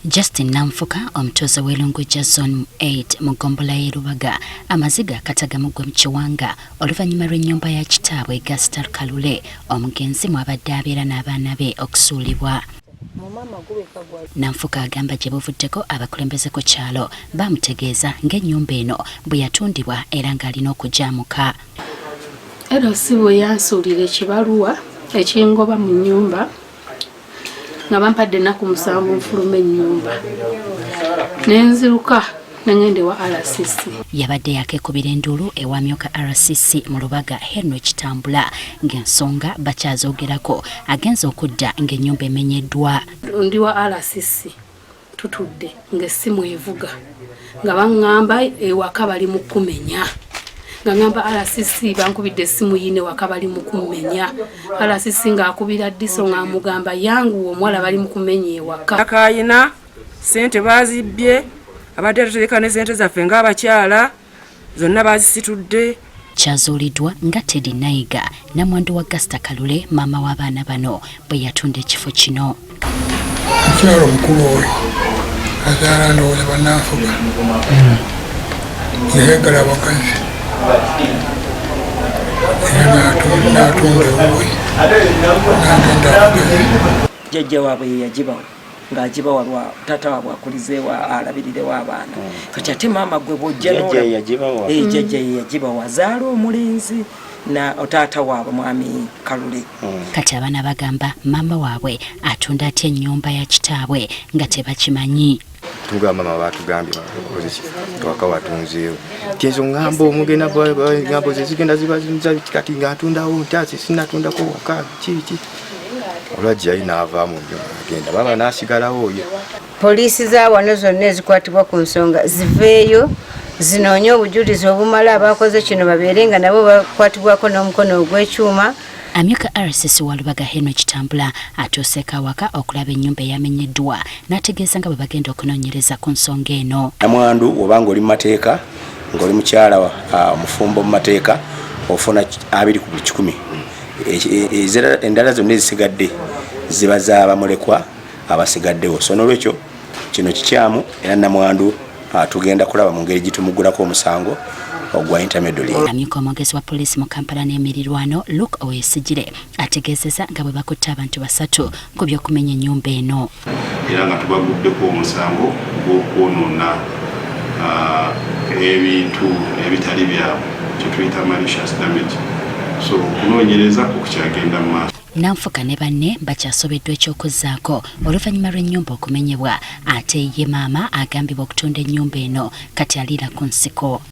Justin Namfuka omutoza w'Elunguja Zone 8 mu Gombola y'e Lubaga amaziga katagamugwe mu Kiwanga oluvannyuma lw'ennyumba ya kitaabwe Gaston Kalule omugenzi mw'abadde abeera n'abaana be okusuulibwa. Namfuka agamba gye buvuddeko abakulembeze ku kyalo bamutegeeza ng'ennyumba eno bwe yatundibwa era ng'alina okujaamuka. Era si bwe yansuulira ekibaluwa ekingoba mu nnyumba nga bampadde ennaku 7 nfuluma ennyumba nenziruka nengende wa RCC. Yabadde yakekubira enduulu ewamyoka RCC mu Lubaga Henry Kitambula ng'ensonga bakyazoogerako agenza okudda ng'ennyumba emenyeddwa. Ndi wa RCC tutudde ng'essimu evuga nga baŋŋamba ewaka bali mu kumenya nga ngamba RCC bankubidde essimu yine waka bali mu kumenya. RCC ng'akubira Diso ng'amugamba yangu omwala bali mu kumenya ewaka. Akayina sente bazibbye abadde tuteeka ne sente zaffe ng'abakyala zonna bazisitudde. Kyazuuliddwa nga Teddy Nayiga namwandu wa Gasta Kalule maama w'abaana bano bwe yatunda ekifo kino. Mukyalo mukulu oyo azaala ndowooza Bannafuka yayagala abakazi era n'atunda ewuwe n'agenda abakazi. Jjajja waabwe ye yagibawa ng'agibawa lwa taata waabwe akulizeewa alabirirewo abaana kati ate maama gwe bw'ojja jjajja ye yagibawa azaala omulenzi na taata waabwe mwami Kalule. Kati abaana bagamba maama waabwe atunda atya ennyumba ya kitaabwe nga tebakimanyi. Tugamba mama batugambye bakozesa twaka watunzeewo kyenzo ngamba omugenda ngabo zigenda zibazinza kati ng'atundawo ntaasi sinatundako waka kiki olwajja inaavaamu agenda baba n'asigalawo oyo. Poliisi za wano zonna ezikwatibwa ku nsonga ziveeyo zinoonye obujulizi obumala abakoze kino babeere nga nabo bakwatibwako n'omukono ogw'ekyuma. Amyuka RCC wa Lubaga Henry Kitambula atuuseeko awaka okulaba ennyumba eyamenyeddwa n'ategeeza nga bwe bagenda okunoonyereza ku nsonga eno. Namwandu oba ng'oli mu mateeka ng'oli mukyala mufumbo mu mateeka ofuna 2 ku buli 100. Endala zonna ezisigadde ziba z'abamulekwa abasigaddewo. So n'olwekyo kino kikyamu era namwandu tugenda kulaba mu ngeri gitumugulako omusango ogwa intermediary. Amyuka omwogezi wa poliisi mu Kampala n'emirirwano Luke Oweyesigire ategeezeza nga bwe bakutte abantu 3 ku by'okumenya ennyumba eno. Era nga tubaguddeko omusango gw'okwonoona ebintu ebitali byabwe kye tuyita malicious damage. So kunoonyereza okukyagenda mu maaso. Namfuka ne banne bakyasobeddwa eky'okuzzaako oluvannyuma lw'ennyumba okumenyebwa ate ye maama agambibwa okutunda ennyumba eno kati aliira ku nsiko.